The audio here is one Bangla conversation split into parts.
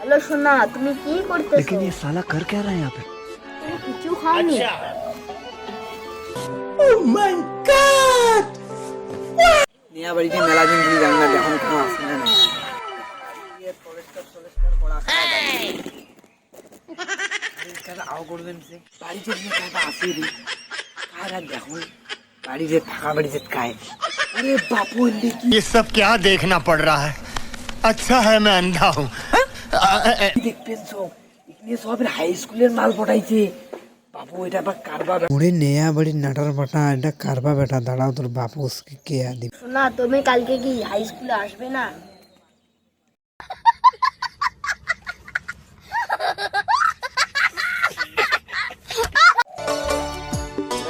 হ্যালো সোনা, তুমি কি করতেছো? लेकिन ये साला कर क्या रहा है यहाँ पे? তুমি কিছু খাওনি? নিয়া বাড়িতে মেলা দিন ধরে যান না, এখন কেন আসে না আও করবেন সে বাড়িতে আসে রে আর দেখুন বাড়িতে ফাঁকা বাড়িতে খায়। अरे बापू ये सब क्या देखना पड़ रहा है। अच्छा है मैं अंधा हूँ। দেখবেন সব এখানে সব হাই স্কুলের মাল পটাইছে বাপু, এটা আবার কারবার। ওরে নেয়া বাড়ি নাটার বাটা এটা কারবা বেটা, দাঁড়াও তোর বাপু কে আদি। সোনা, তুমি কালকে কি হাই স্কুলে আসবে না?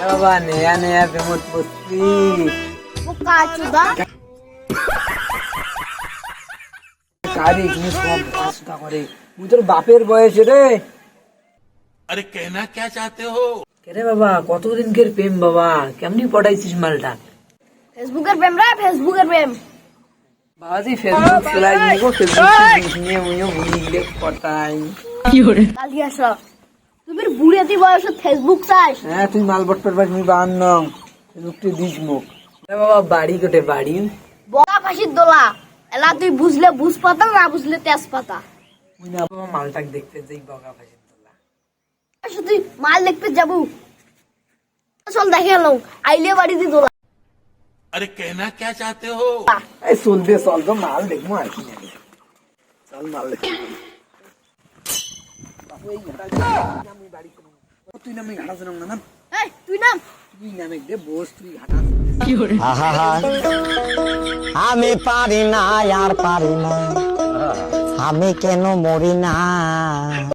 বাবা নেয়া নেয়া প্রেমত পড়ছি বোকা চুদা। কারি এখানে সব ভাষা করে মুই তোর বাপের বয়সে রে। अरे कहना क्या चाहते हो? রে বাবা কতদিনকের প্রেম বাবা, কেমনি পটাইছিস মালটা? ফেসবুকের প্রেম রে, ফেসবুকের প্রেম। বাবাজি ফেসবুক চলাই দিব, ফেসবুক নিয়ে মুইও ভুলি গেলে পটাই। কালকে আসো। তুমি বুড়িয়াতি বয়সে ফেসবুক চাস? হ্যাঁ তুই মাল বট্টর বাস মুই বান নাম ফেসবুকটি দিস মুখ। রে বাবা বাড়ি কোটে বাড়ি? বড়া ফাঁসির দোলা। এলা তুই বুঝলে বুঝ পাতা, না বুঝলে তেজ পাতা। মুই না বাবা মালটাকে দেখতে যাই বগা ফাঁসির তোলা। আসো তুই মাল দেখতে যাবো। চল দেখে এলো আইলে বাড়িতে দোলা। अरे कहना क्या चाहते हो? এই চলবে চল তো মাল দেখবো আর কি জানি। চল মাল দেখ বাপু এই ঘাটা দিয়ে মুই বাড়ি করব। তুই না মুই ঘাটা জানো না না, এই তুই নাম। তুই নামে দে বস, তুই ঘাটা আমি পারি না আর পারি না, আমি কেন মরি না।